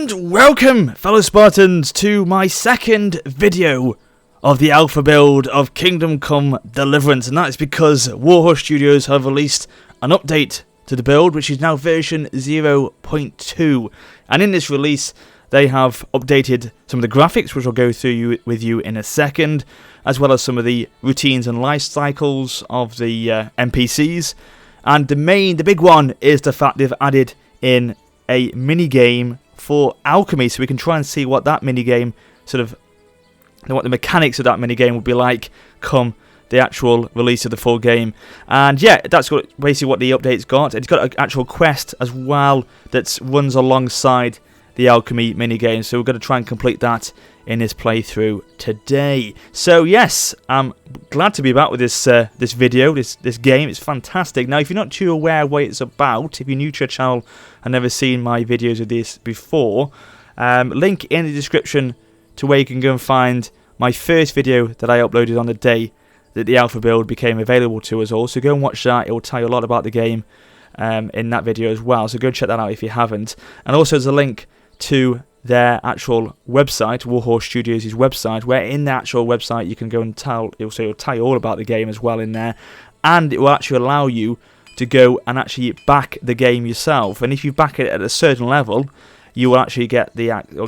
And welcome, fellow Spartans, to my second video of the alpha build of Kingdom Come Deliverance, and that is because Warhorse Studios have released an update to the build, which is now version 0.2, and in this release they have updated some of the graphics, which I'll go through with you in a second, as well as some of the routines and life cycles of the NPCs, and the big one is the fact they've added in a mini game for Alchemy, so we can try and see what that mini game what the mechanics of that mini game will be like come the actual release of the full game. And yeah, that's basically what the update's got. It's got an actual quest as well that runs alongside the Alchemy mini game, so we're going to try and complete that in this playthrough today. So yes, I'm glad to be back with this video, this game. It's fantastic. Now, if you're not too aware of what it's about, if you're new to the channel and never seen my videos of this before, link in the description to where you can go and find my first video that I uploaded on the day that the alpha build became available to us all. So go and watch that. It will tell you a lot about the game in that video as well. So go and check that out if you haven't. And also there's a link to their actual website, Warhorse Studios' website, where in the actual website you can go and it'll tell you all about the game as well in there, and it will actually allow you to go and actually back the game yourself. And if you back it at a certain level, you will actually get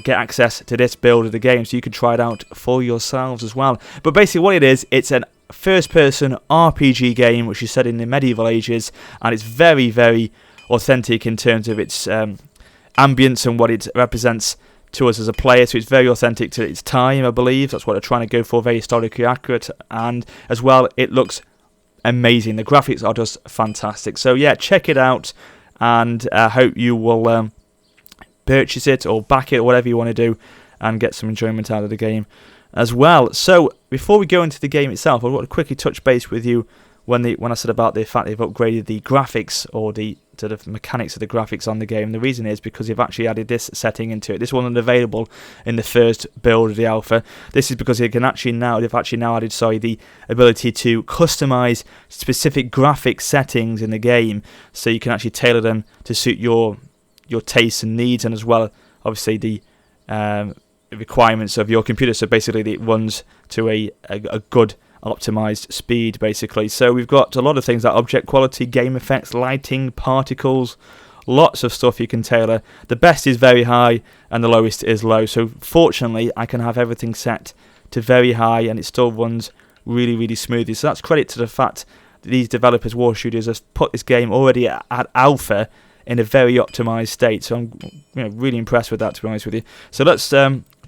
access to this build of the game, so you can try it out for yourselves as well. But basically what it is, it's an first-person RPG game which is set in the medieval ages, and it's very, very authentic in terms of its ambience and what it represents to us as a player. So it's very authentic to its time, I believe. That's what they're trying to go for, very historically accurate, and as well it looks amazing. The graphics are just fantastic. So yeah, check it out, and I hope you will purchase it or back it or whatever you want to do and get some enjoyment out of the game as well. So before we go into the game itself, I want to quickly touch base with you when I said about the fact they've upgraded the graphics, or the sort of mechanics of the graphics on the game. The reason is because they've actually added this setting into it. This wasn't available in the first build of the alpha. This is because they've actually now added the ability to customize specific graphic settings in the game, so you can actually tailor them to suit your tastes and needs, and as well obviously the requirements of your computer. So basically it runs to a good optimized speed basically. So we've got a lot of things like object quality, game effects, lighting, particles, lots of stuff you can tailor. The best is very high and the lowest is low, so fortunately I can have everything set to very high and it still runs really, really smoothly. So that's credit to the fact that these developers, Warhorse Studios, have put this game already at alpha in a very optimized state. So I'm really impressed with that, to be honest with you. So let's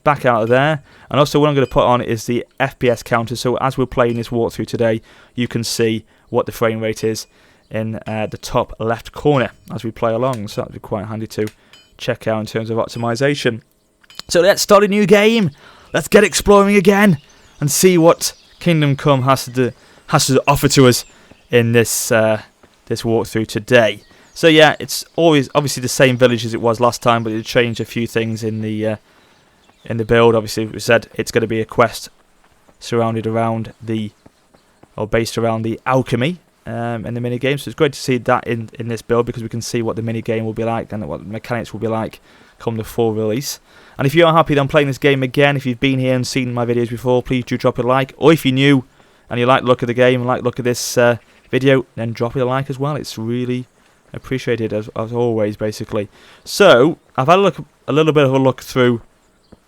back out of there, and also what I'm going to put on is the FPS counter, so as we're playing this walkthrough today you can see what the frame rate is in the top left corner as we play along, so that'd be quite handy to check out in terms of optimization. So let's start a new game, let's get exploring again and see what Kingdom Come has to offer to us in this walkthrough today. So yeah, it's always obviously the same village as it was last time, but it changed a few things in the build. Obviously, we said it's going to be a quest surrounded around based around the Alchemy in the mini game. So it's great to see that in this build, because we can see what the mini game will be like and what the mechanics will be like come the full release. And if you are happy that I'm playing this game again, if you've been here and seen my videos before, please do drop a like. Or if you're new and you like the look of the game and like the look of this video, then drop it a like as well. It's really appreciated as always, basically. So I've had a little bit of a look through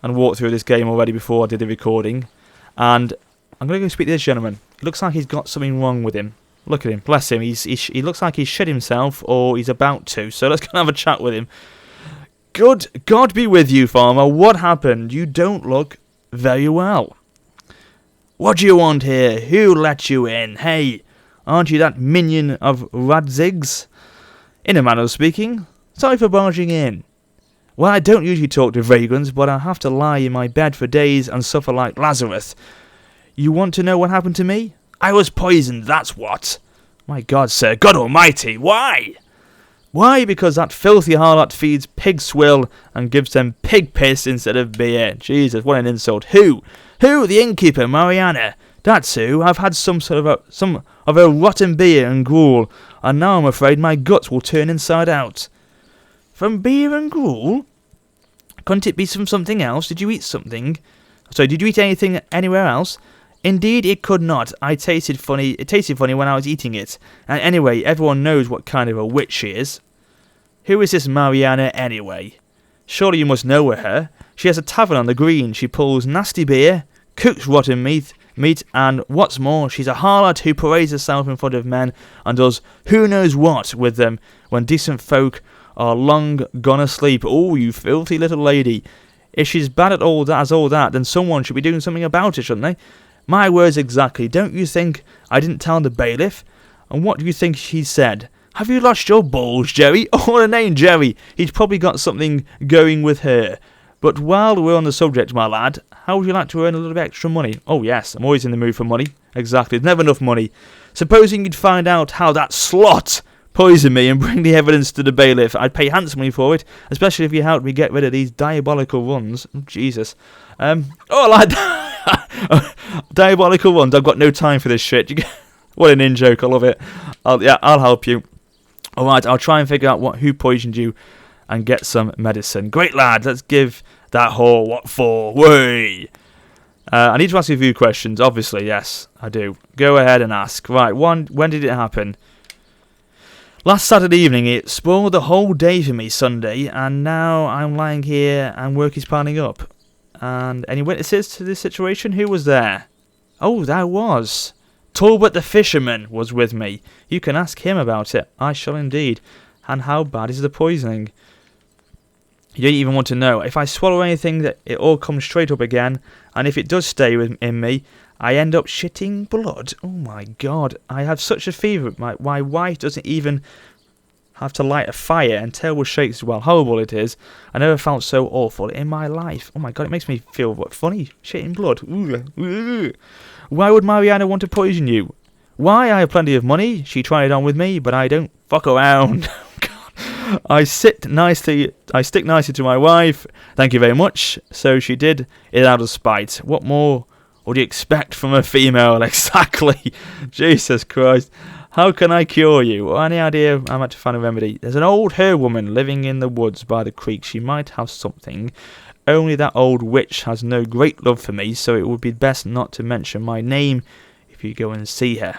and walk through this game already before I did the recording, and I'm going to go speak to this gentleman. It looks like he's got something wrong with him. Look at him, bless him. He looks like he's shit himself, or he's about to, so let's go and have a chat with him. Good God be with you, farmer. What happened? You don't look very well. What do you want here? Who let you in? Hey, aren't you that minion of Radzig's? In a manner of speaking, sorry for barging in. Well, I don't usually talk to vagrants, but I have to lie in my bed for days and suffer like Lazarus. You want to know what happened to me? I was poisoned, that's what. My God, sir, God almighty, why? Why? Because that filthy harlot feeds pig swill and gives them pig piss instead of beer. Jesus, what an insult. Who? Who? The innkeeper, Mariana. That's who. I've had some of her rotten beer and gruel, and now I'm afraid my guts will turn inside out. From beer and gruel? Couldn't it be from something else? Did you eat something? So, did you eat anything anywhere else? Indeed, it could not. It tasted funny when I was eating it. And anyway, everyone knows what kind of a witch she is. Who is this Mariana anyway? Surely you must know her. She has a tavern on the green. She pulls nasty beer, cooks rotten meat, and what's more, she's a harlot who parades herself in front of men and does who knows what with them when decent folk are long gone asleep. Oh, you filthy little lady. If she's bad at all that, then someone should be doing something about it, shouldn't they? My words exactly. Don't you think I didn't tell the bailiff? And what do you think he said? Have you lost your balls, Jerry? Oh, what a name, Jerry. He's probably got something going with her. But while we're on the subject, my lad, how would you like to earn a little bit extra money? Oh, yes, I'm always in the mood for money. Exactly, there's never enough money. Supposing you'd find out how that slot poisoned me and bring the evidence to the bailiff, I'd pay handsomely for it, especially if you helped me get rid of these diabolical ones. Oh, Jesus. I like that. Diabolical ones. I've got no time for this shit. What an in-joke, I love it. I'll help you. Alright, I'll try and figure out who poisoned you and get some medicine. Great lad, let's give that whore what for. Way. I need to ask you a few questions. Obviously, yes, I do. Go ahead and ask. Right, when did it happen? Last Saturday evening. It spoiled the whole day for me, Sunday, and now I'm lying here and work is piling up. And any witnesses to this situation? Who was there? Oh, there was. Talbot the fisherman was with me. You can ask him about it. I shall indeed. And how bad is the poisoning? You don't even want to know. If I swallow anything, it all comes straight up again. And if it does stay in me, I end up shitting blood. Oh my God. I have such a fever. My wife doesn't even have to light a fire and terrible shakes as well. Horrible it is. I never felt so awful in my life. Oh my God, it makes me feel funny. Shitting blood. Ooh. Why would Mariana want to poison you? Why? I have plenty of money. She tried it on with me, but I don't fuck around. I stick nicely to my wife. Thank you very much. So she did it out of spite. What more would you expect from a female? Exactly. Jesus Christ. How can I cure you? Any idea? I'm about to find a remedy. There's an old her woman living in the woods by the creek. She might have something. Only that old witch has no great love for me, so it would be best not to mention my name if you go and see her.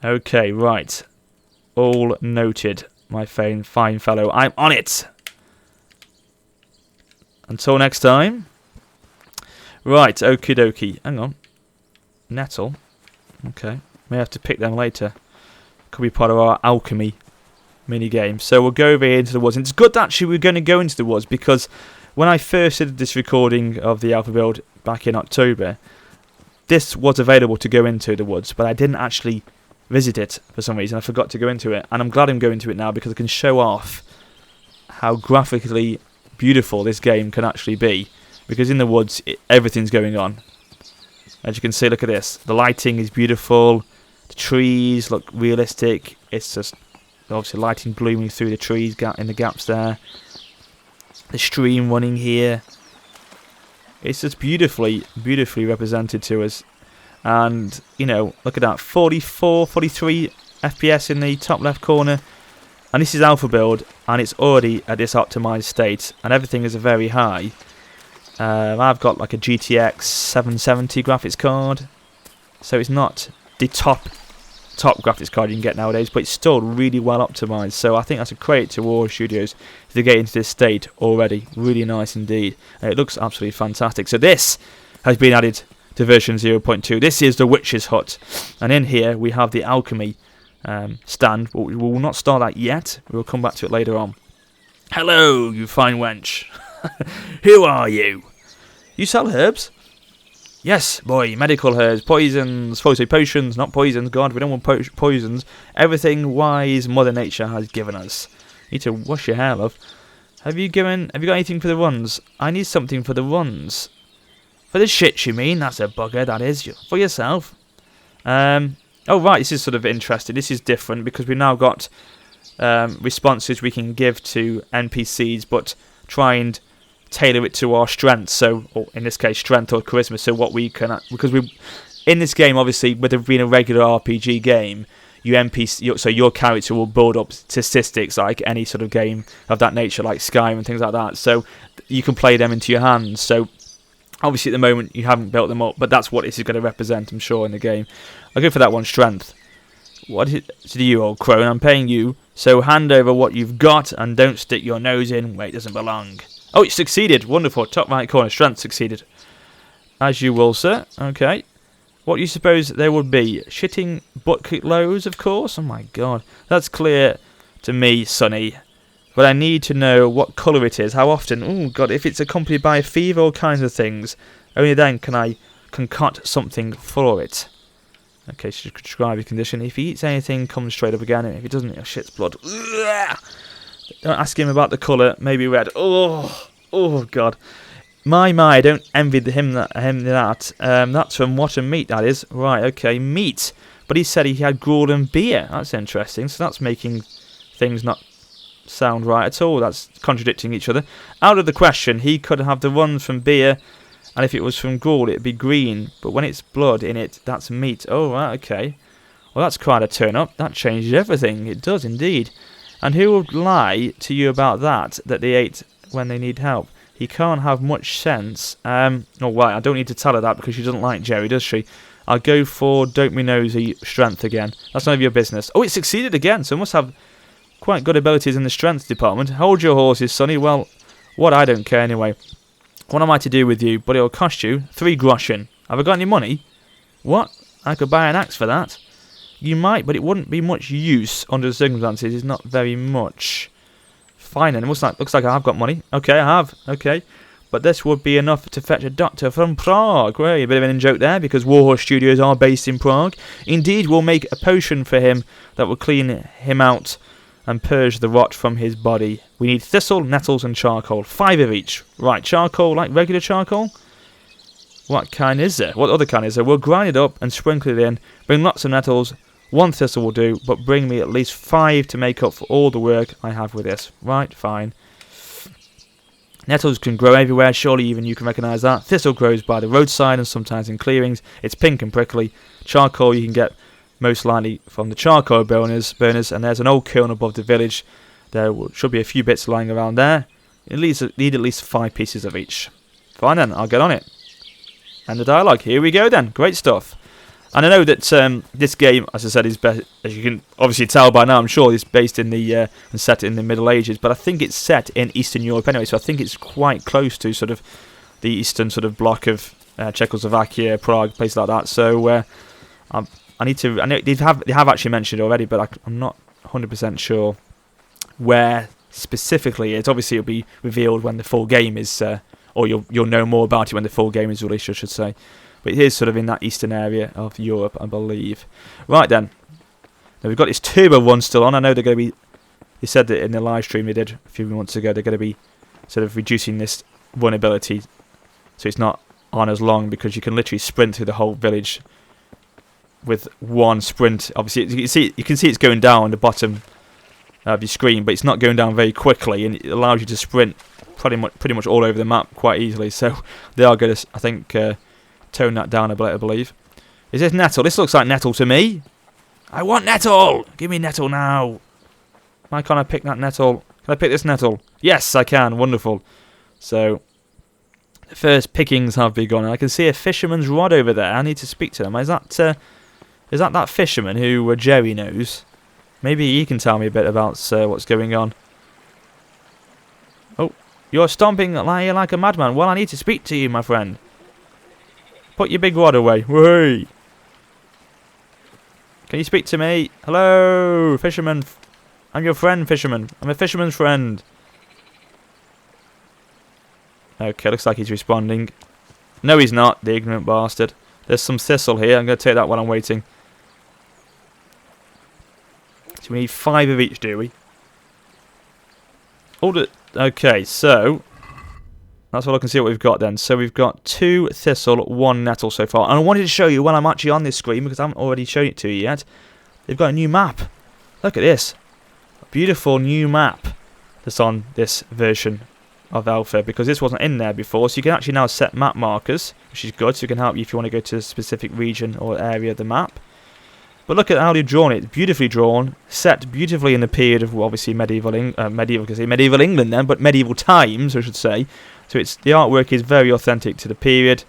Okay, right. All noted, my fine fellow. I'm on it! Until next time. Right, okie dokie. Hang on. Nettle. Okay. May have to pick them later. Could be part of our Alchemy mini-game. So we'll go over here into the woods. And it's good that actually we're going to go into the woods, because when I first did this recording of the Alpha build back in October, this was available to go into the woods, but I didn't actually visit it for some reason. I forgot to go into it, and I'm glad I'm going to it now because I can show off how graphically beautiful this game can actually be, because in the woods everything's going on. As you can see, look at this. The lighting is beautiful, the trees look realistic. It's just obviously lighting blooming through the trees in the gaps there. The stream running here. It's just beautifully represented to us. And, you know, look at that. 44, 43 FPS in the top left corner. And this is Alpha build, and it's already at this optimized state. And everything is very high. I've got like a GTX 770 graphics card. So it's not the top graphics card you can get nowadays, but it's still really well optimized. So I think that's a credit to Warhorse Studios to get into this state already. Really nice indeed. It looks absolutely fantastic. So this has been added to version 0.2. This is the Witch's Hut, and in here we have the Alchemy stand, but we will not start that yet. We will come back to it later on. Hello, you fine wench. Who are you? You sell herbs? Yes, boy, medical herbs, poisons, supposed to be potions, not poisons. God, we don't want poisons. Everything wise Mother Nature has given us. You need to wash your hair, love. Have you got anything for the runs? I need something for the runs. For the shit, you mean? That's a bugger, that is. For yourself. Oh, right, this is sort of interesting. This is different because we've now got responses we can give to NPCs, but try and tailor it to our strengths, so, or in this case strength or charisma, so what we can, because we in this game, obviously with it being a regular RPG game, so your character will build up statistics like any sort of game of that nature, like Skyrim and things like that. So you can play them into your hands. So obviously at the moment you haven't built them up, but that's what this is going to represent, I'm sure, in the game. I'll go for that one, strength. What is it to you, old crone? I'm paying you, so hand over what you've got and don't stick your nose in where it doesn't belong. Oh, it succeeded. Wonderful. Top right corner, strength succeeded. As you will, sir. Okay. What do you suppose there would be? Shitting bucket loads, of course? Oh my god. That's clear to me, Sonny. But I need to know what colour it is, how often. Oh god, if it's accompanied by a fever, all kinds of things. Only then can I concoct something for it. Okay, so describe your condition. If he eats anything, comes straight up again. If he doesn't, it shits blood. Ugh. Don't ask him about the colour. Maybe red. Oh god. My, I don't envy him that. That's from what and meat, that is. Right, okay, meat. But he said he had gruel and beer. That's interesting. So that's making things not sound right at all. That's contradicting each other. Out of the question, he could have the ones from beer, and if it was from gruel, it'd be green. But when it's blood in it, that's meat. Oh, right, okay. Well, that's quite a turn-up. That changes everything. It does, indeed. And who would lie to you about that they ate when they need help? He can't have much sense. Oh, right, I don't need to tell her that because she doesn't like Jerry, does she? I'll go for Don't Be Nosy strength again. That's none of your business. Oh, it succeeded again, so it must have quite good abilities in the strength department. Hold your horses, Sonny. Well, what, I don't care anyway. What am I to do with you? But it'll cost you 3 groschen. Have I got any money? What? I could buy an axe for that. You might, but it wouldn't be much use under the circumstances. It's not very much. Fine, and it looks like I have got money. Okay, I have. Okay. But this would be enough to fetch a doctor from Prague. Well, a bit of an in-joke there, because Warhorse Studios are based in Prague. Indeed, we'll make a potion for him that will clean him out and purge the rot from his body. We need thistle, nettles, and charcoal. 5 of each. Right, charcoal, like regular charcoal? What kind is there? What other kind is there? We'll grind it up and sprinkle it in. Bring lots of nettles. 1 thistle will do, but bring me at least 5 to make up for all the work I have with this. Right, fine. Nettles can grow everywhere, surely even you can recognise that. Thistle grows by the roadside and sometimes in clearings. It's pink and prickly. Charcoal you can get most likely from the charcoal burners, and there's an old kiln above the village. There should be a few bits lying around there. You need at least 5 pieces of each. Fine then, I'll get on it. And the dialogue, here we go then. Great stuff. And I know that this game, as I said, is as you can obviously tell by now, I'm sure, it's based in the and set in the Middle Ages, but I think it's set in Eastern Europe anyway, so I think it's quite close to sort of the eastern sort of block of Czechoslovakia, Prague, places like that. So I need to. I know they have actually mentioned it already, but I'm not 100% sure where specifically. It's obviously it'll be revealed when the full game is, or you'll know more about it when the full game is released, I should say. But it is sort of in that eastern area of Europe, I believe. Right then. Now we've got this turbo one still on. I know they're going to be... They said that in the live stream they did a few months ago, they're going to be sort of reducing this vulnerability so it's not on as long, because you can literally sprint through the whole village with one sprint. Obviously, you can see it's going down the bottom of your screen, but it's not going down very quickly, and it allows you to sprint pretty much all over the map quite easily. So they are going to, I think... tone that down a bit, I believe. Is this nettle? This looks like nettle to me. I want nettle! Give me nettle now. Why can't I pick that nettle? Can I pick this nettle? Yes, I can. Wonderful. So, the first pickings have begun. I can see a fisherman's rod over there. I need to speak to him. Is that fisherman who Jerry knows? Maybe he can tell me a bit about what's going on. Oh, you're stomping like a madman. Well, I need to speak to you, my friend. Put your big rod away. Whey! Can you speak to me? Hello, fisherman. I'm your friend, fisherman. I'm a fisherman's friend. Okay, looks like he's responding. No, he's not, the ignorant bastard. There's some thistle here. I'm going to take that while I'm waiting. So we need 5 of each, do we? Okay, so... That's all I can see what we've got then. So we've got 2 thistle, 1 nettle so far. And I wanted to show you when I'm actually on this screen, because I haven't already shown it to you yet. They've got a new map. Look at this. A beautiful new map that's on this version of Alpha, because this wasn't in there before. So you can actually now set map markers, which is good. So it can help you if you want to go to a specific region or area of the map. But look at how they've drawn it. Beautifully drawn, set beautifully in the period of obviously medieval England then, but medieval times, I should say. So the artwork is very authentic to the period,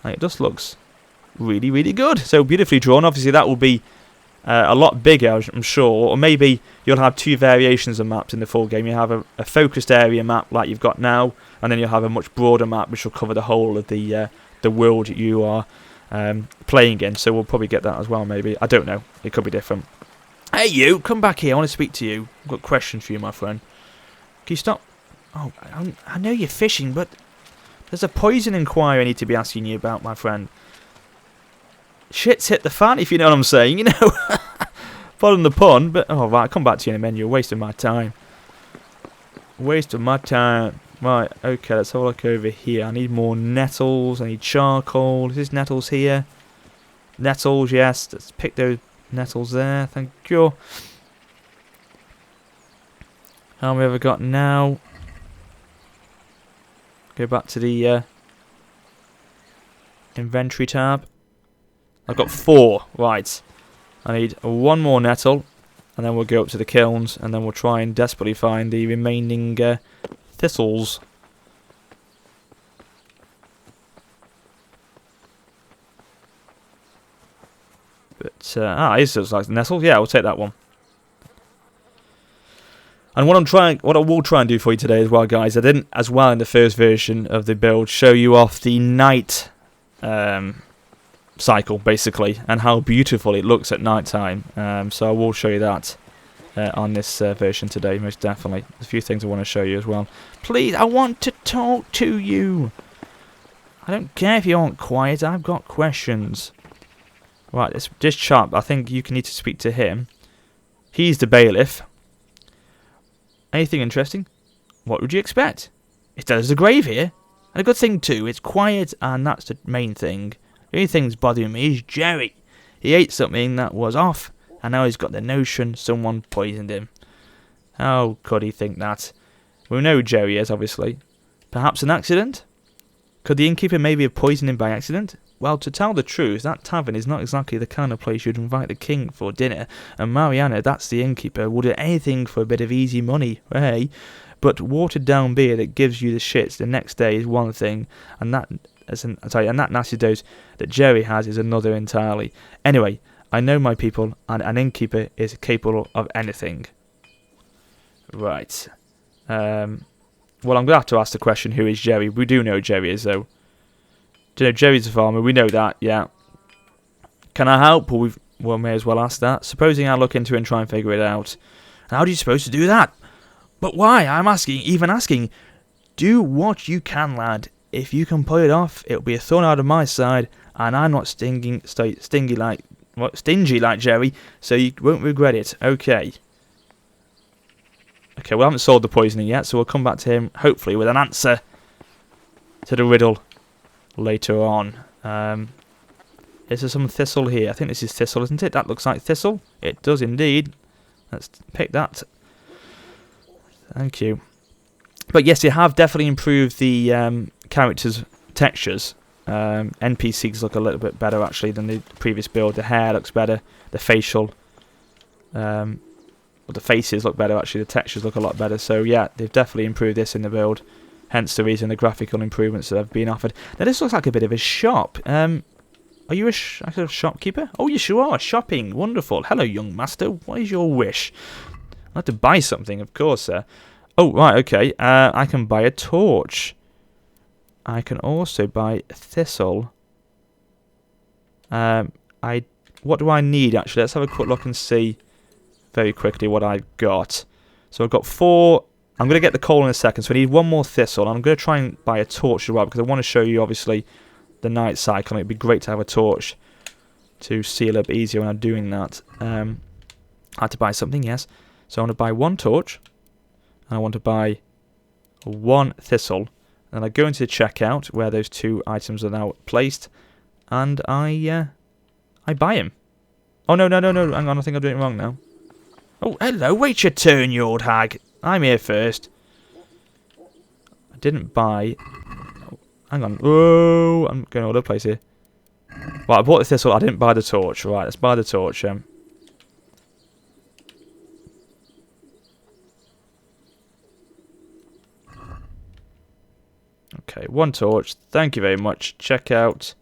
and it just looks really, really good. So beautifully drawn. Obviously, that will be a lot bigger, I'm sure, or maybe you'll have two variations of maps in the full game. You have a focused area map like you've got now, and then you'll have a much broader map which will cover the whole of the world you are playing in. So we'll probably get that as well, maybe. I don't know. It could be different. Hey, you! Come back here. I want to speak to you. I've got a question for you, my friend. Can you stop? Oh, I know you're fishing, but there's a poison inquiry I need to be asking you about, my friend. Shit's hit the fan, if you know what I'm saying, you know. Pardon the pun, but oh right, I'll come back to you in a minute. You're wasting my time. Waste of my time. Right, okay, let's have a look over here. I need more nettles. I need charcoal. Is this nettles here? Nettles, yes. Let's pick those nettles there. Thank you. How have we ever got now? Go back to the inventory tab. I've got 4. Right. I need 1 more nettle. And then we'll go up to the kilns. And then we'll try and desperately find the remaining thistles. But, this looks like nettles. Yeah, we'll take that one. And what I will try and do for you today as well, guys, I didn't, as well in the first version of the build, show you off the night cycle, basically, and how beautiful it looks at night time. So I will show you that on this version today, most definitely. There's a few things I want to show you as well. Please, I want to talk to you. I don't care if you aren't quiet, I've got questions. Right, this chap, I think you need to speak to him. He's the bailiff. Anything interesting? What would you expect? There's a grave here. And a good thing too, it's quiet, and that's the main thing. The only thing that's bothering me is Jerry. He ate something that was off, and now he's got the notion someone poisoned him. How could he think that? We know who Jerry is, obviously. Perhaps an accident? Could the innkeeper maybe have poisoned him by accident? Well, to tell the truth, that tavern is not exactly the kind of place you'd invite the king for dinner, and Mariana, that's the innkeeper, would do anything for a bit of easy money, hey? But watered down beer that gives you the shits the next day is one thing, and that nasty dose that Jerry has is another entirely. Anyway, I know my people, and an innkeeper is capable of anything. Right. Well, I'm going to have to ask the question, who is Jerry? We do know who Jerry is, though. Do you know Jerry's a farmer? We know that, yeah. Can I help? Well, may as well ask that. Supposing I look into it and try and figure it out. How do you suppose to do that? But why? I'm asking. Do what you can, lad. If you can pull it off, it'll be a thorn out of my side, and I'm not stingy like Jerry, so you won't regret it. Okay. Okay, we haven't solved the poisoning yet, so we'll come back to him, hopefully, with an answer to the riddle later on. Is there some thistle here? I think this is thistle, isn't it? That looks like thistle. It does indeed. Let's pick that. Thank you. But yes, they have definitely improved the characters' textures. NPCs look a little bit better, actually, than the previous build. The hair looks better. The facial... the faces look better, actually. The textures look a lot better. So yeah, they've definitely improved this in the build. Hence the reason the graphical improvements that have been offered. Now this looks like a bit of a shop. Are you a shopkeeper? Oh, yes you are. Shopping. Wonderful. Hello, young master. What is your wish? I'd like to buy something, of course, sir. Oh, right, okay. I can buy a torch. I can also buy thistle. What do I need, actually? Let's have a quick look and see very quickly what I've got. So I've got 4... I'm going to get the coal in a second, so I need 1 more thistle. I'm going to try and buy a torch as well, because I want to show you, obviously, the night cycle. It'd be great to have a torch to see a little bit easier when I'm doing that. I had to buy something, yes. So I want to buy 1 torch, and I want to buy 1 thistle. And I go into the checkout, where those 2 items are now placed, and I buy him. Oh, no, hang on, I think I'm doing it wrong now. Oh, hello, wait your turn, you old hag. I'm here first. I didn't buy... Oh, hang on. Oh, I'm going all over the place here. Well, I bought the thistle. I didn't buy the torch. Right, let's buy the torch. Okay, 1 torch. Thank you very much. Check out.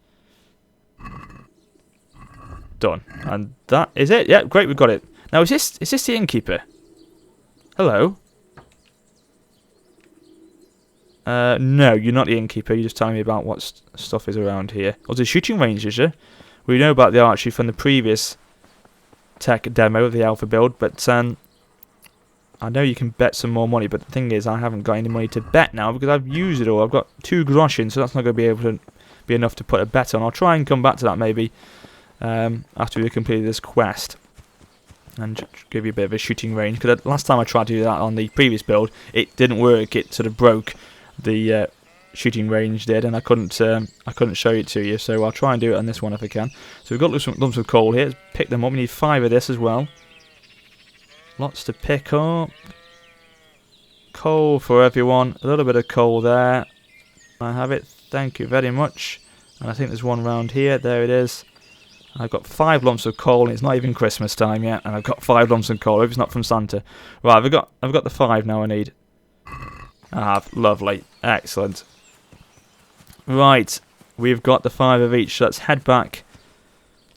Done. And that is it. Yeah, great, we've got it. Now, is this the innkeeper? Hello? No, you're not the innkeeper. You're just telling me about what stuff is around here. Oh, there's a shooting range, is there? We know about the archery from the previous tech demo of the alpha build, but I know you can bet some more money, but the thing is, I haven't got any money to bet now because I've used it all. I've got 2 groschen, so that's not going to be able to be enough to put a bet on. I'll try and come back to that maybe after we've completed this quest and give you a bit of a shooting range. Because last time I tried to do that on the previous build, it didn't work. It sort of broke. The shooting range did, and I couldn't show it to you, so I'll try and do it on this one if I can. So we've got lumps of coal here. Let's pick them up. We need 5 of this as well. Lots to pick up. Coal for everyone. A little bit of coal there. I have it. Thank you very much. And I think there's one round here. There it is. I've got 5 lumps of coal, and it's not even Christmas time yet, and I've got 5 lumps of coal. I hope it's not from Santa. Right, I've got the 5 now I need. I have. Lovely. Excellent. Right. We've got the 5 of each. So let's head back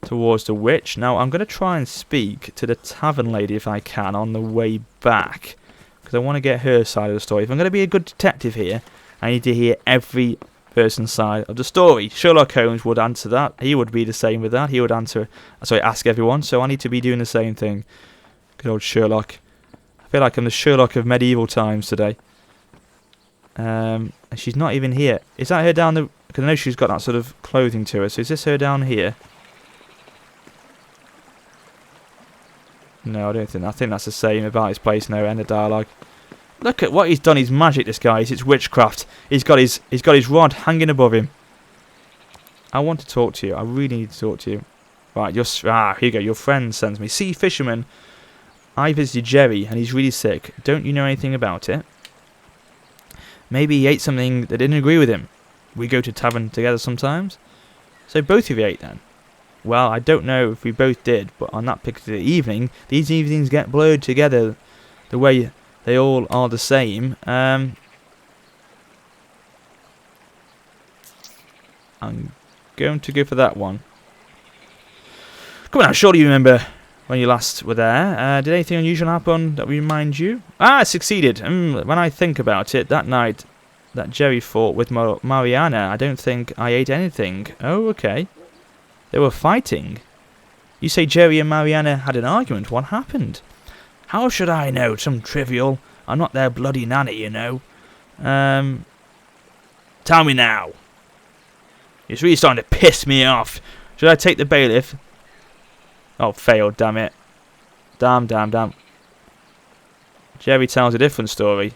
towards the witch. Now, I'm going to try and speak to the tavern lady if I can on the way back. Because I want to get her side of the story. If I'm going to be a good detective here, I need to hear every person's side of the story. Sherlock Holmes would answer that. He would be the same with that. He would ask everyone. So I need to be doing the same thing. Good old Sherlock. I feel like I'm the Sherlock of medieval times today. And she's not even here. Is that her down the... Because I know she's got that sort of clothing to her. So is this her down here? No, I don't think. I think that's the same about his place now. End of dialogue. Look at what he's done. He's magic. This guy. It's witchcraft. He's got his rod hanging above him. I want to talk to you. I really need to talk to you. Right. Here you go. Your friend sends me. Sea fisherman. I visited Jerry and he's really sick. Don't you know anything about it? Maybe he ate something that didn't agree with him. We go to tavern together sometimes. So both of you ate then? Well, I don't know if we both did, but on that particular evening, these evenings get blurred together the way they all are the same. I'm going to go for that one. Come on now, surely you remember when you last were there. Did anything unusual happen that remind you? I succeeded. When I think about it, that night that Jerry fought with Mariana, I don't think I ate anything. Oh, okay. They were fighting. You say Jerry and Mariana had an argument. What happened? How should I know? Some trivial. I'm not their bloody nanny, you know. Tell me now. It's really starting to piss me off. Should I take the bailiff? Oh, failed, damn it. Damn. Jerry tells a different story.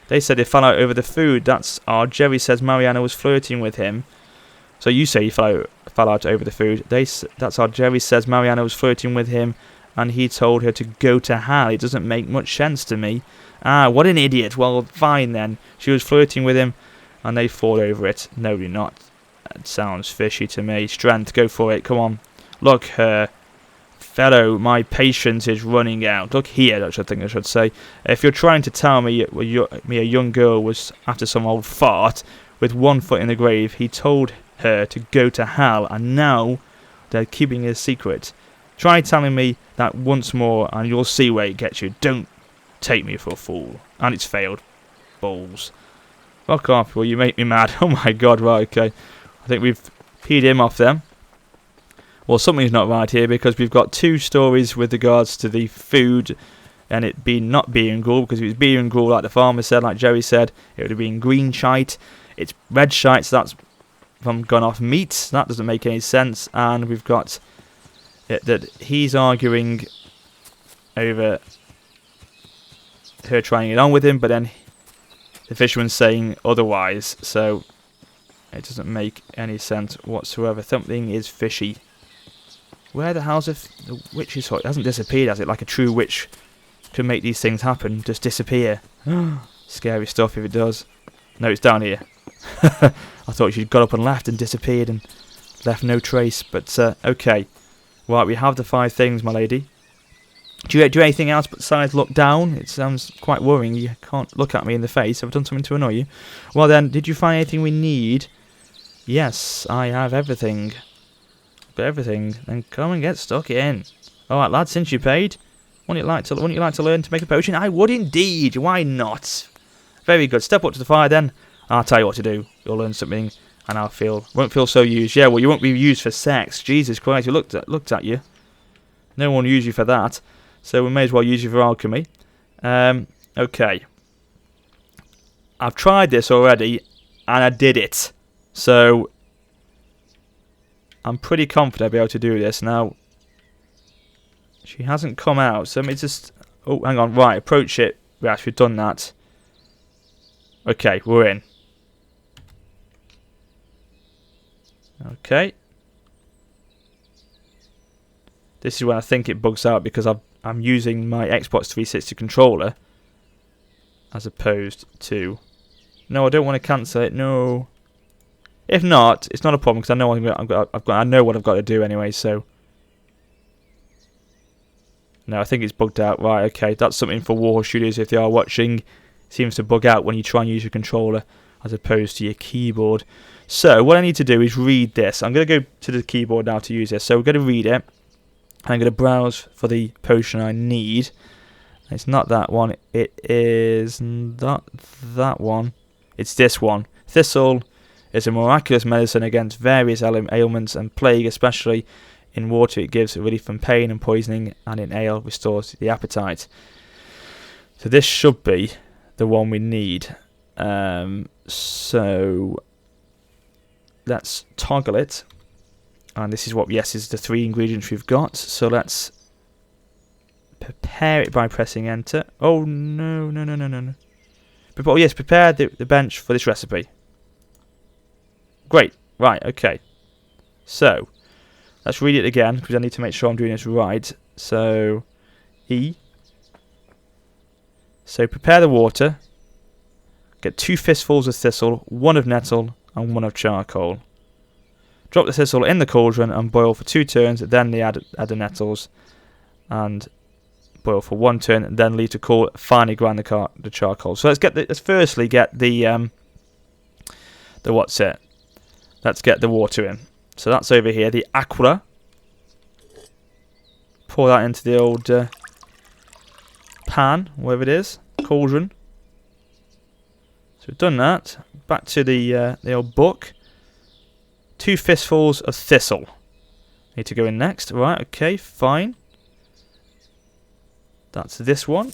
They said they fell out over the food. That's odd. Jerry says Mariana was flirting with him. So you say he fell out over the food. That's odd. Jerry says Mariana was flirting with him and he told her to go to hell. It doesn't make much sense to me. Ah, what an idiot. Well, fine then. She was flirting with him and they fought over it. No, you're not. That sounds fishy to me. Strength, go for it. Come on. Look, her. Fellow, my patience is running out. Look here, that's what I think I should say. If you're trying to tell me a young girl was after some old fart with 1 foot in the grave, he told her to go to hell, and now they're keeping it a secret. Try telling me that once more, and you'll see where it gets you. Don't take me for a fool. And it's failed. Balls. Fuck off, will you make me mad? Oh my god, right, okay. I think we've peed him off then. Well, something's not right here because we've got 2 stories with regards to the food and it being not beer and gruel, because if it was beer and gruel like the farmer said, like Joey said, it would have been green shite. It's red shite, so that's from gone off meat. That doesn't make any sense. And we've got it that he's arguing over her trying it on with him, but then the fisherman's saying otherwise, so it doesn't make any sense whatsoever. Something is fishy. Where the hell's the witch's hut? It hasn't disappeared, has it? Like a true witch can make these things happen, just disappear. Scary stuff if it does. No, it's down here. I thought she'd got up and left and disappeared and left no trace, but okay. Right, we have the 5 things, my lady. Do you do anything else besides look down? It sounds quite worrying. You can't look at me in the face. Have I done something to annoy you? Well then, did you find anything we need? Yes, I have everything. Got everything. Then come and get stuck in. Alright lads, since you paid, wouldn't you like to learn to make a potion? I would indeed. Why not? Very good. Step up to the fire then. I'll tell you what to do. You'll learn something and won't feel so used. Yeah, well you won't be used for sex. Jesus Christ, we looked at you. No one will use you for that. So we may as well use you for alchemy. Okay. I've tried this already, and I did it. So I'm pretty confident I'll be able to do this. Now, she hasn't come out, so let me just... Oh, hang on. Right, approach it. We actually done that. Okay, we're in. Okay. This is when I think it bugs out because I'm using my Xbox 360 controller as opposed to... No, I don't want to cancel it. No. If not, it's not a problem because I know I know what I've got to do anyway. So no, I think it's bugged out. Right, okay, that's something for Warhorse Studios if they are watching. It seems to bug out when you try and use your controller as opposed to your keyboard. So what I need to do is read this. I'm going to go to the keyboard now to use this. So we're going to read it. I'm going to browse for the potion I need. It's not that one. It is not that one. It's this one. Thistle is a miraculous medicine against various ailments and plague, especially in water. It gives relief from pain and poisoning, and in ale restores the appetite. So this should be the one we need. So let's toggle it. And this is what, yes, is the 3 ingredients we've got. So let's prepare it by pressing enter. Oh, no. Oh, yes, prepare the bench for this recipe. Great. Right, okay. So, let's read it again, because I need to make sure I'm doing this right. So, E. So, prepare the water. Get 2 fistfuls of thistle, 1 of nettle, and 1 of charcoal. Drop the thistle in the cauldron and boil for 2 turns, then add the nettles and boil for 1 turn, and then leave to cool. Finally grind the charcoal. So let's firstly get the what's it? Let's get the water in. So that's over here, the aqua. Pour that into the old pan, wherever it is, cauldron. So we've done that. Back to the old book. 2 fistfuls of thistle. Need to go in next. Right, okay, fine. That's this one.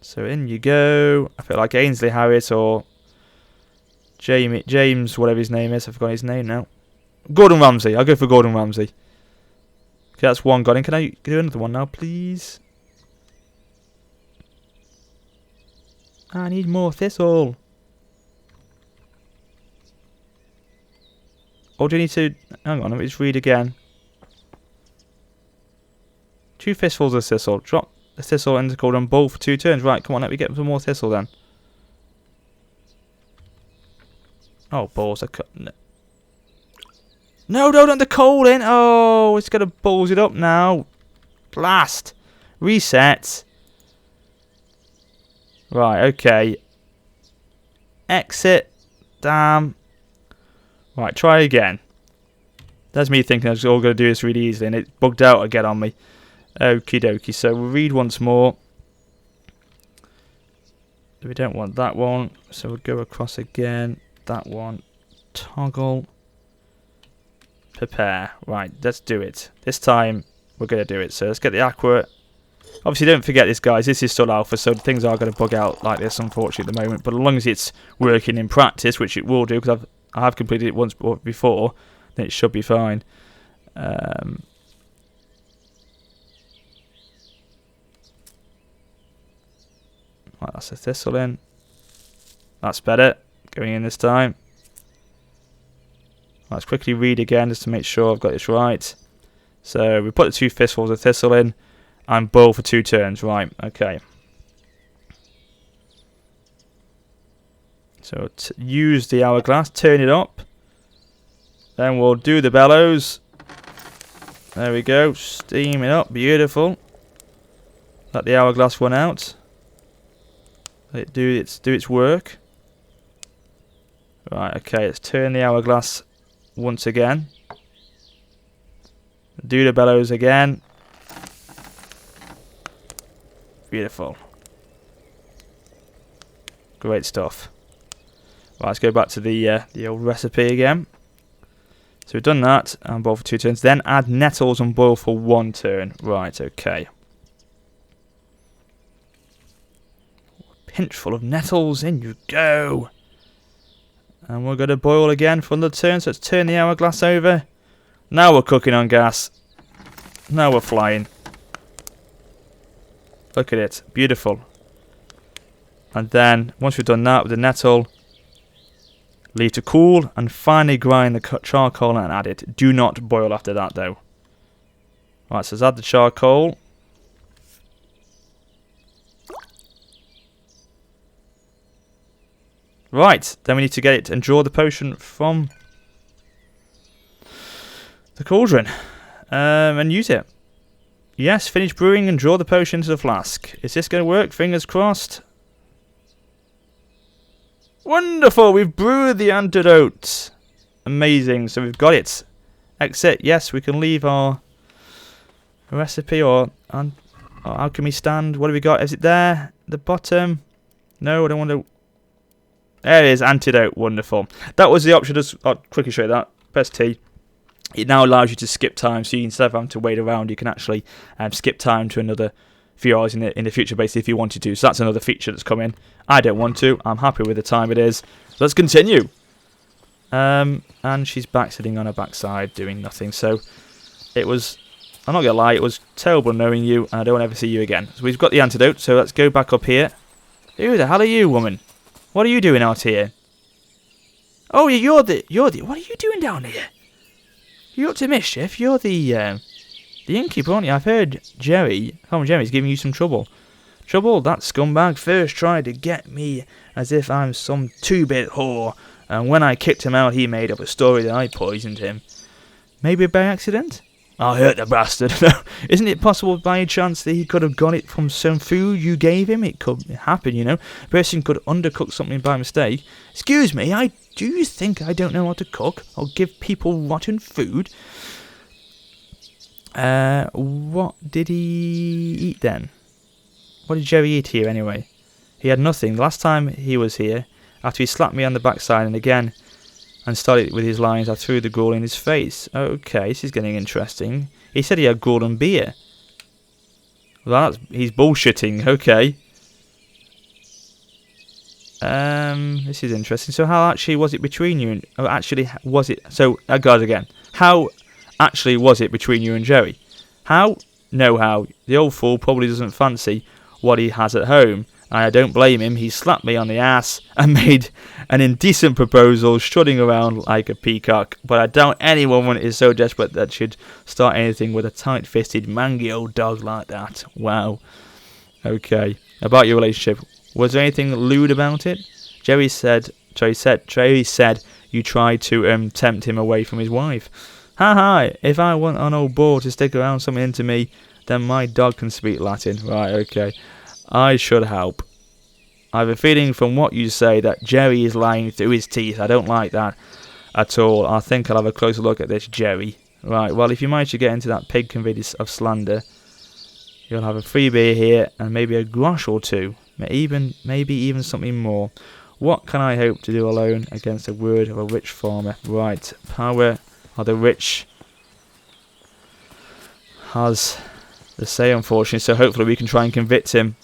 So in you go. I feel like Ainsley Harriet or James, whatever his name is. I've forgotten his name now. Gordon Ramsay. I'll go for Gordon Ramsay. Okay, that's one got in. Can I do another one now, please? I need more thistle. Or do you need to... Hang on, let me just read again. 2 fistfuls of thistle. Drop the thistle into the cauldron, boil for 2 turns. Right, come on, let me get some more thistle then. Oh, balls. No, don't the coal in. Oh, it's going to balls it up now. Blast. Reset. Right, okay. Exit. Damn. Right, try again. That's me thinking I was all going to do this really easily, and it bugged out again on me. Okie dokie, so we'll read once more. We don't want that one, so we'll go across again. That one. Toggle. Prepare. Right, let's do it. This time, we're going to do it. So let's get the aqua. Obviously, don't forget this, guys. This is still alpha, so things are going to bug out like this, unfortunately, at the moment. But as long as it's working in practice, which it will do, because I have completed it once before, then it should be fine. Right, that's a thistle in. That's better. Going in this time. Let's quickly read again just to make sure I've got this right. So we put the 2 fistfuls of thistle in and boil for 2 turns. Right, okay. So use the hourglass, turn it up. Then we'll do the bellows. There we go, steam it up, beautiful. Let the hourglass run out. Let it do its work. Right, okay, let's turn the hourglass once again. Do the bellows again. Beautiful. Great stuff. Right, let's go back to the old recipe again. So we've done that and boil for 2 turns. Then add nettles and boil for 1 turn. Right, okay. A pinch full of nettles, in you go. And we're going to boil again for another turn. So let's turn the hourglass over. Now we're cooking on gas. Now we're flying. Look at it. Beautiful. And then, once we've done that with the nettle, leave to cool and finally grind the charcoal and add it. Do not boil after that though. Right, so let's add the charcoal. Right, then we need to get it and draw the potion from the cauldron and use it. Yes, finish brewing and draw the potion into the flask. Is this going to work? Fingers crossed. Wonderful, we've brewed the antidote. Amazing, so we've got it. Exit, yes, we can leave our recipe or our alchemy stand. What have we got? Is it there? The bottom? No, I don't want to. There it is, antidote, wonderful. That was the option, I'll quickly show you that. Press T. It now allows you to skip time, so instead of having to wait around, you can actually skip time to another few hours in the future, basically, if you wanted to. So that's another feature that's come in. I don't want to. I'm happy with the time it is. Let's continue. And she's back sitting on her backside doing nothing. So it was, I'm not going to lie, it was terrible knowing you, and I don't want to ever see you again. So we've got the antidote, so let's go back up here. Who the hell are you, woman? What are you doing out here? Oh, you're the, what are you doing down here? You're up to mischief. You're the innkeeper, aren't you? I've heard Jerry's giving you some trouble. Trouble? That scumbag first tried to get me as if I'm some 2-bit whore, and when I kicked him out, he made up a story that I poisoned him. Maybe by accident? I hurt the bastard. Isn't it possible by any chance that he could have got it from some food you gave him? It could happen, you know. A person could undercook something by mistake. Excuse me, do you think I don't know how to cook or give people rotten food? What did he eat then? What did Jerry eat here anyway? He had nothing. The last time he was here, after he slapped me on the backside and again, and started with his lines, I threw the gruel in his face. Okay, this is getting interesting. He said he had gruel and beer. Well, he's bullshitting. Okay. This is interesting. So how actually was it between you and... Oh, actually, was it... So, guys, again. How actually was it between you and Jerry? How? No how. The old fool probably doesn't fancy what he has at home. And I don't blame him. He slapped me on the ass and made an indecent proposal, strutting around like a peacock. But I doubt any woman is so desperate that she'd start anything with a tight-fisted, mangy old dog like that. Wow. Okay. About your relationship. Was there anything lewd about it? Jerry said you tried to tempt him away from his wife. Ha ha! If I want an old boar to stick around something into me, then my dog can speak Latin. Right, okay. I should help. I have a feeling from what you say that Jerry is lying through his teeth. I don't like that at all. I think I'll have a closer look at this, Jerry. Right, well, if you manage to get into that pig conveyed of slander, you'll have a free beer here and maybe a grosh or two. Maybe even something more. What can I hope to do alone against the word of a rich farmer? Right, power of the rich has the say, unfortunately, so hopefully we can try and convict him.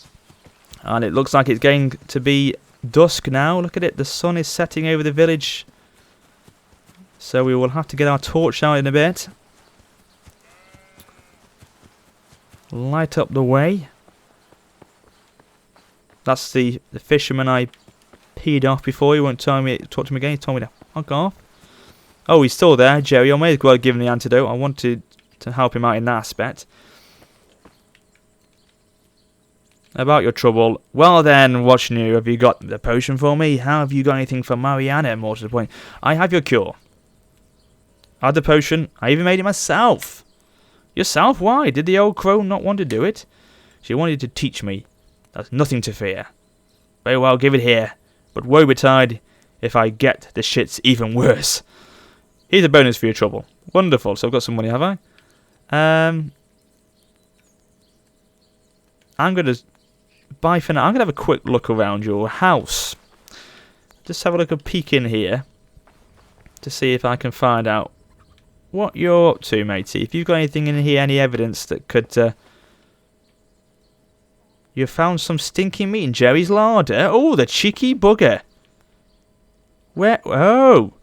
And it looks like it's going to be dusk now. Look at it, the sun is setting over the village. So we will have to get our torch out in a bit. Light up the way. That's the fisherman I peed off before. He won't talk to me again. He told me to fuck off. Oh, he's still there, Jerry. I may as well give him the antidote. I wanted to help him out in that aspect. About your trouble. Well then, what's new? Have you got the potion for me? How have you got anything for Mariana? More to the point, I have your cure. I had the potion. I even made it myself. Yourself? Why? Did the old crow not want to do it? She wanted to teach me there's nothing to fear. Very well, give it here. But woe betide if I get the shits even worse. Here's a bonus for your trouble. Wonderful. So I've got some money, have I? I'm going to... Bye for now. I'm going to have a quick look around your house. Just have a look, a peek in here. To see if I can find out what you're up to, matey. If you've got anything in here, any evidence that could... You found some stinky meat in Jerry's larder. Oh, the cheeky bugger. Where? Oh.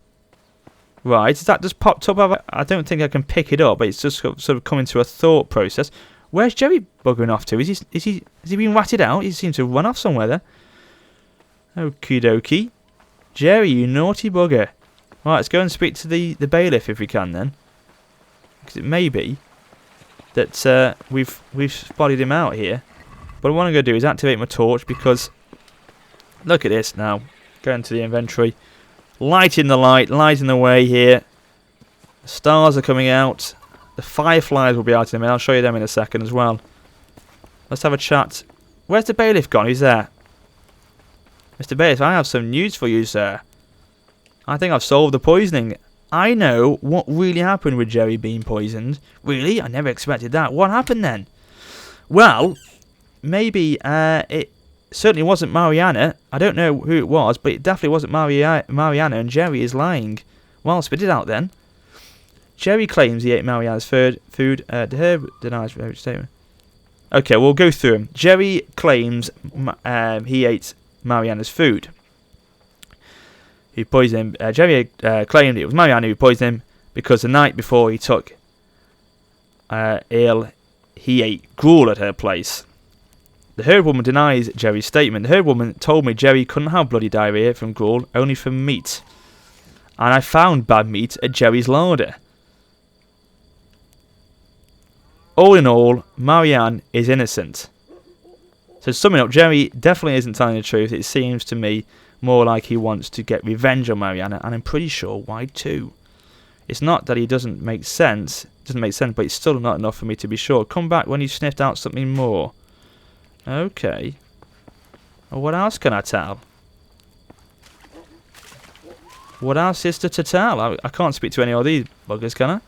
Right, has that just popped up? I don't think I can pick it up, but it's just sort of come into a thought process. Where's Jerry buggering off to? Is he being ratted out? He seems to run off somewhere there. Okie dokie. Jerry, you naughty bugger. Right, let's go and speak to the bailiff if we can then. Because it may be that we've spotted him out here. But what I'm going to do is activate my torch because look at this now. Go into the inventory. Lighting the light, lighting the way here. The stars are coming out. The fireflies will be out in a minute. I'll show you them in a second as well. Let's have a chat. Where's the bailiff gone? Who's there? Mr. Bailiff, I have some news for you, sir. I think I've solved the poisoning. I know what really happened with Jerry being poisoned. Really? I never expected that. What happened then? Well, maybe it certainly wasn't Mariana. I don't know who it was, but it definitely wasn't Mariana, and Jerry is lying. Well, spit it out then. Jerry claims he ate Mariana's food. The herb denies every statement. Okay, we'll go through them. Jerry claims he ate Mariana's food. Who poisoned him. Jerry claimed it was Mariana who poisoned him because the night before he took ill, he ate gruel at her place. The herb woman denies Jerry's statement. The herb woman told me Jerry couldn't have bloody diarrhea from gruel, only from meat. And I found bad meat at Jerry's larder. All in all, Marianne is innocent. So summing up, Jerry definitely isn't telling the truth. It seems to me more like he wants to get revenge on Mariana, and I'm pretty sure why too. It's not that he doesn't make sense. It doesn't make sense, but it's still not enough for me to be sure. Come back when you've sniffed out something more. Okay. Well, what else can I tell? What else is there to tell? I can't speak to any of these buggers, can I?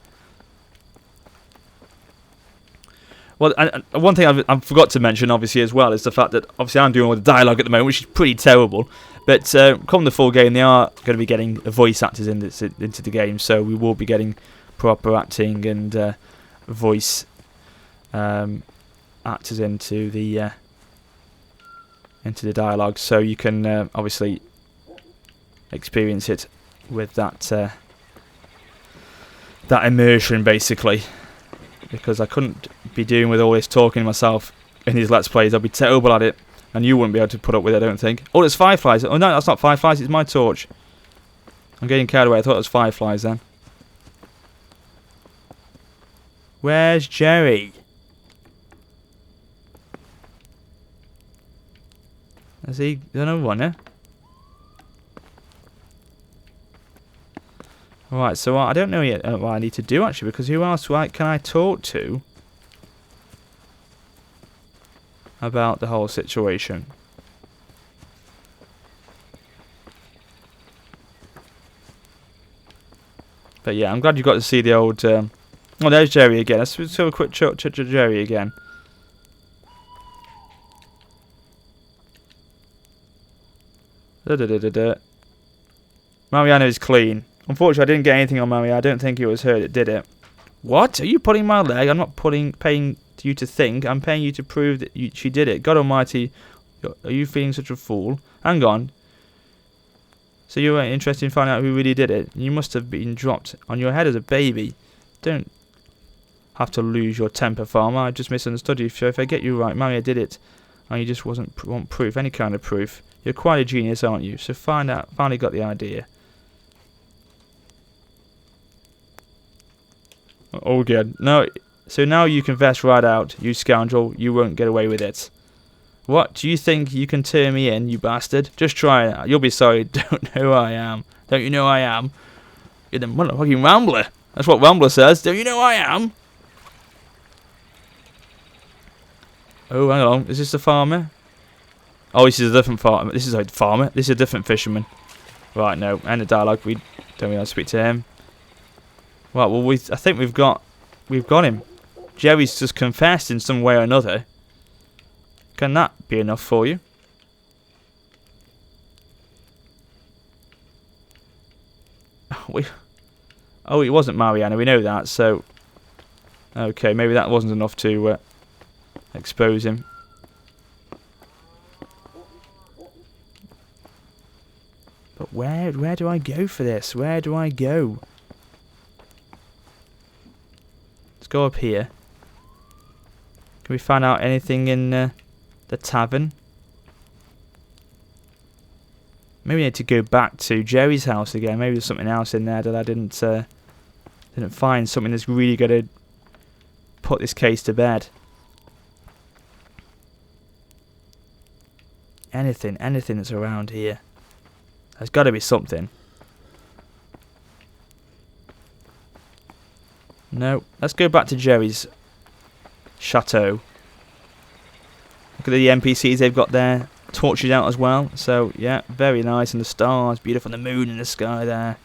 Well, one thing I forgot to mention, obviously, as well, is the fact that, obviously, I'm doing all the dialogue at the moment, which is pretty terrible. But come the full game, they are going to be getting voice actors into the game, so we will be getting proper acting and voice actors into the dialogue, so you can obviously experience it with that immersion, basically. Because I couldn't be doing with all this talking myself in these Let's Plays. I'd be terrible at it, and you wouldn't be able to put up with it, I don't think. Oh, it's fireflies. Oh, no, that's not fireflies, it's my torch. I'm getting carried away. I thought it was fireflies then. Where's Jerry? Has he done a runner? Right, so I don't know yet what I need to do, actually, because who else can I talk to about the whole situation? But yeah, I'm glad you got to see the old... oh, there's Jerry again. Let's have a quick chat to Jerry again. Mariana is clean. Unfortunately, I didn't get anything on Mariana. I don't think it was her that did it. What? Are you pulling my leg? I'm not paying you to think. I'm paying you to prove that she did it. God almighty, are you feeling such a fool? Hang on. So you were interested in finding out who really did it? You must have been dropped on your head as a baby. Don't have to lose your temper, farmer. I just misunderstood you. So if I get you right, Maria did it, and you just want proof, any kind of proof. You're quite a genius, aren't you? So finally got the idea. Oh, good. No, so now you confess right out, you scoundrel. You won't get away with it. What? Do you think you can turn me in, you bastard? Just try it. You'll be sorry. Don't know who I am. Don't you know who I am? You're the motherfucking Rambler. That's what Rambler says. Don't you know who I am? Oh, hang on. Is this the farmer? Oh, this is a different farmer. This is a farmer. This is a different fisherman. Right, no. End of dialogue. We don't really speak to him. Right, well, I think we've got him. Jerry's just confessed in some way or another. Can that be enough for you? Oh, it wasn't Mariana. We know that. So, okay, maybe that wasn't enough to expose him. But where do I go for this? Where do I go? Let's go up here. Can we find out anything in the tavern? Maybe I need to go back to Jerry's house again. Maybe there's something else in there that I didn't find. Something that's really going to put this case to bed. Anything that's around here. There's got to be something. No, let's go back to Jerry's chateau. Look at the NPCs they've got there, torches out as well. So yeah, very nice, and the stars, beautiful, and the moon in the sky there.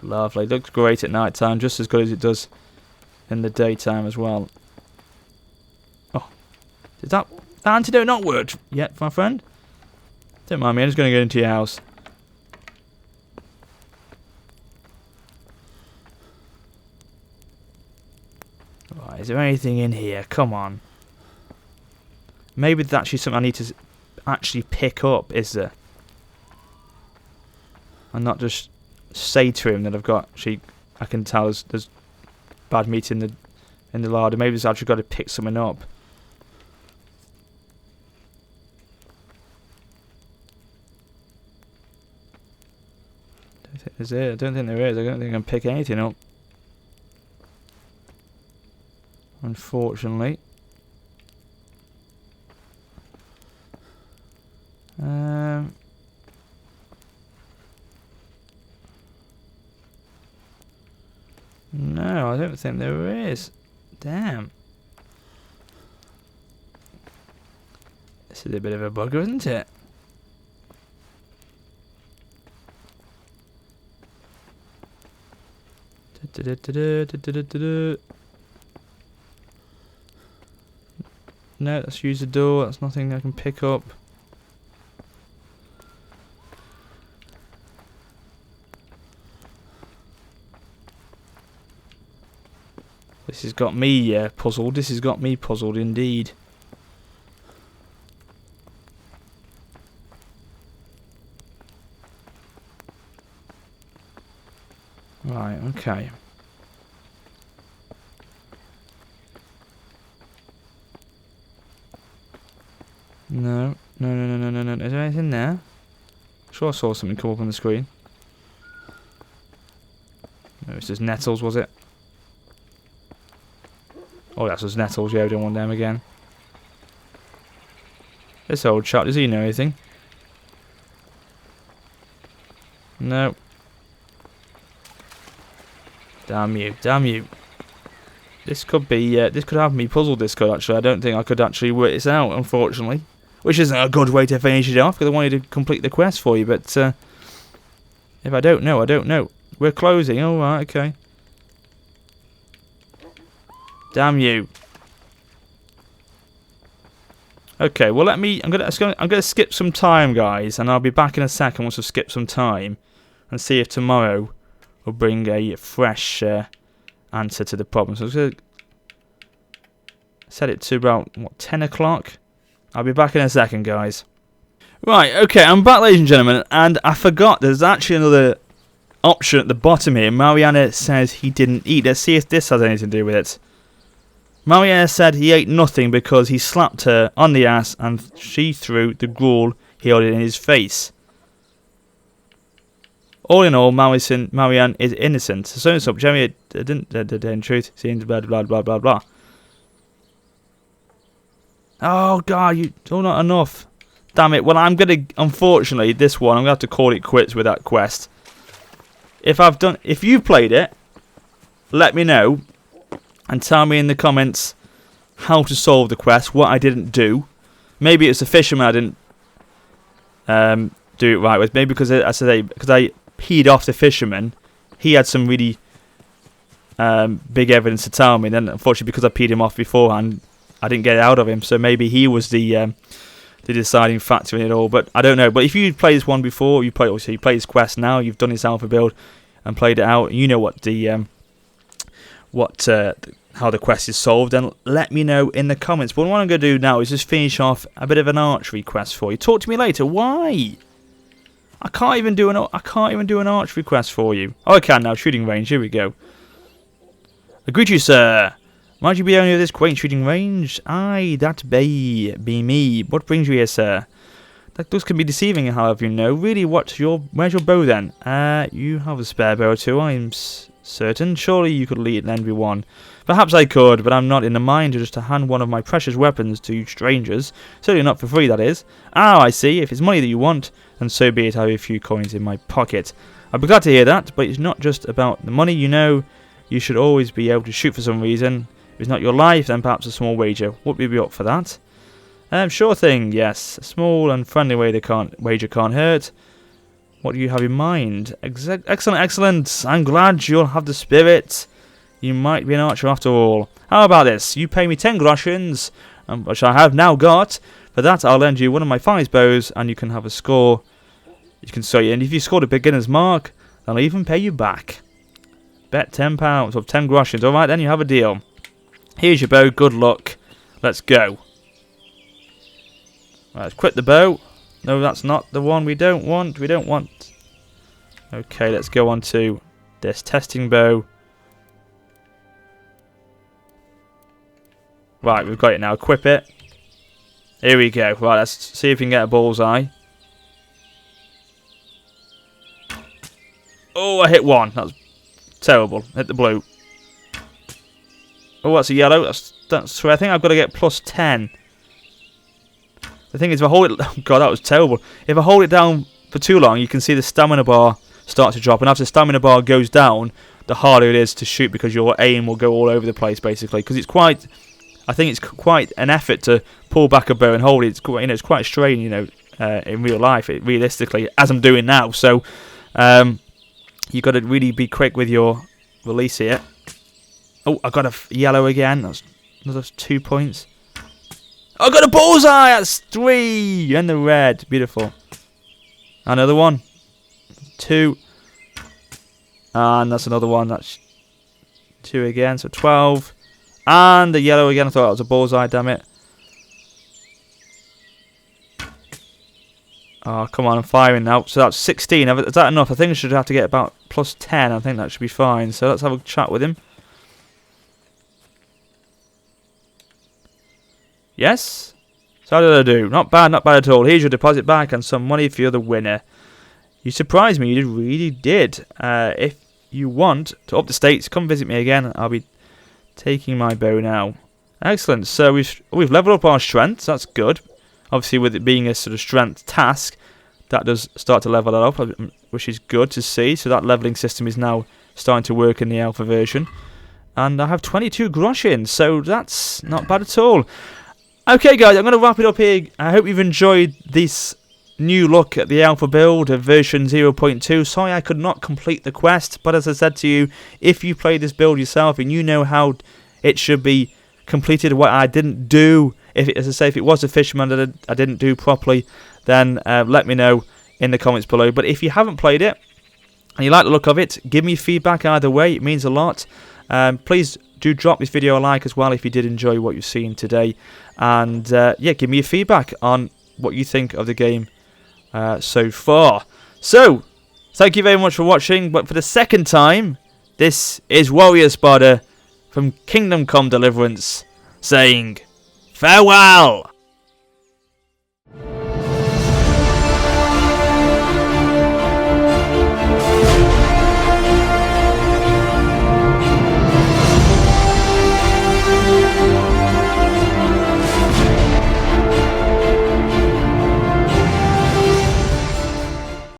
Lovely. Looks great at night time, just as good as it does in the daytime as well. Oh, did that antidote not work yet, my friend? Don't mind me, I'm just going to go into your house. Right, is there anything in here? Come on. Maybe that's actually something I need to actually pick up, is there? And not just say to him that I've got, I can tell there's bad meat in the larder. Maybe I've actually got to pick something up. I don't think there is. I don't think I can pick anything up. Unfortunately. No, I don't think there is. Damn. This is a bit of a bugger, isn't it? No, let's use the door. That's nothing I can pick up. This has got me puzzled. This has got me puzzled indeed. Right, okay. No. Is there anything there? Sure, I saw something come up on the screen. No, it's just nettles, was it? Oh, that's just nettles. Yeah, we don't want them again. This old chap, does he know anything? No. Damn you, damn you. This could be, this could have me puzzled, this could actually. I don't think I could actually work this out, unfortunately. Which isn't a good way to finish it off, because I wanted to complete the quest for you, but, if I don't know, I don't know. We're closing, oh right, okay. Damn you. Okay, well I'm gonna skip some time, guys, and I'll be back in a second once I've skipped some time, and see if tomorrow will bring a fresh answer to the problem. So I'm gonna set it to about, what, 10 o'clock? I'll be back in a second, guys. Right, okay, I'm back, ladies and gentlemen, and I forgot there's actually another option at the bottom here. Mariana says he didn't eat. Let's see if this has anything to do with it. Mariana said he ate nothing because he slapped her on the ass and she threw the gruel he held in his face. All in all, Marianne is innocent. So and so, Jeremy didn't in truth seems blah blah blah blah blah. Oh god, you still not enough. Damn it. Well, unfortunately, this one I'm gonna have to call it quits with that quest. If you've played it, let me know and tell me in the comments how to solve the quest, what I didn't do. Maybe it's the fisherman I didn't do it right with. Maybe because I peed off the fisherman. He had some really big evidence to tell me. Then, unfortunately, because I peed him off beforehand, I didn't get it out of him. So maybe he was the deciding factor in it all. But I don't know. But if you played this one before, you played this quest now, you've done this alpha build and played it out, you know what how the quest is solved, then let me know in the comments. But what I'm going to do now is just finish off a bit of an archery quest for you. Talk to me later. Why? I can't even do an archery quest for you. Oh, I can now. Shooting range. Here we go. I greet you, sir. Might you be owner of this quaint shooting range? Aye, that be me. What brings you here, sir? That looks can be deceiving, however, you know. Really, where's your bow then? You have a spare bow or two, I'm certain. Surely you could lend me one. Perhaps I could, but I'm not in the mind just to hand one of my precious weapons to strangers. Certainly not for free, that is. Ah, I see. If it's money that you want, then so be it. I have a few coins in my pocket. I'd be glad to hear that, but it's not just about the money, you know. You should always be able to shoot for some reason. If it's not your life, then perhaps a small wager. Would we be up for that? Sure thing, yes. A small and friendly wager can't hurt. What do you have in mind? Excellent. I'm glad you'll have the spirit. You might be an archer after all. How about this? You pay me 10 groshens, which I have now got. For that, I'll lend you one of my finest bows, and you can have a score. And if you scored a beginner's mark, I'll even pay you back. Bet £10 or 10 groshens. All right, then you have a deal. Here's your bow. Good luck. Let's go. Right, let's quit the bow. No, that's not the one we don't want. Okay, let's go on to this testing bow. Right, we've got it now. Equip it. Here we go. Right, let's see if we can get a bullseye. Oh, I hit one. That's terrible. Hit the blue. Oh, that's a yellow. So I think I've got to get plus 10. The thing is, if I hold it... Oh, God, that was terrible. If I hold it down for too long, you can see the stamina bar start to drop. And after the stamina bar goes down, the harder it is to shoot because your aim will go all over the place, basically. Because it's quite... I think it's quite an effort to pull back a bow and hold it. It's quite, it's quite a strain, in real life, realistically, as I'm doing now. So, you've got to really be quick with your release here. Oh, I got a yellow again. That's another 2 points. I got a bullseye. That's 3, and the red, beautiful. Another one, 2, and that's another one. That's 2 again. So 12. And the yellow again. I thought that was a bullseye, damn it. Oh, come on, I'm firing now. So that's 16. Is that enough? I think I should have to get about plus 10. I think that should be fine. So let's have a chat with him. Yes? So how did I do? Not bad at all. Here's your deposit back and some money for the winner. You surprised me. You really did. If you want to up the stakes, come visit me again. I'll be taking my bow now. Excellent. So we've leveled up our strength. So that's good. Obviously, with it being a sort of strength task, that does start to level that up, which is good to see. So that leveling system is now starting to work in the alpha version. And I have 22 groshens, so that's not bad at all. Okay, guys, I'm going to wrap it up here. I hope you've enjoyed this new look at the alpha build of version 0.2. Sorry I could not complete the quest, but as I said to you, if you play this build yourself and you know how it should be completed, what I didn't do, if it was a fisherman that I didn't do properly, then let me know in the comments below. But if you haven't played it and you like the look of it, give me feedback either way. It means a lot. Please do drop this video a like as well if you did enjoy what you've seen today. And yeah, give me your feedback on what you think of the game so far. So, thank you very much for watching. But for the second time, this is Warrior Spotter from Kingdom Come Deliverance saying farewell.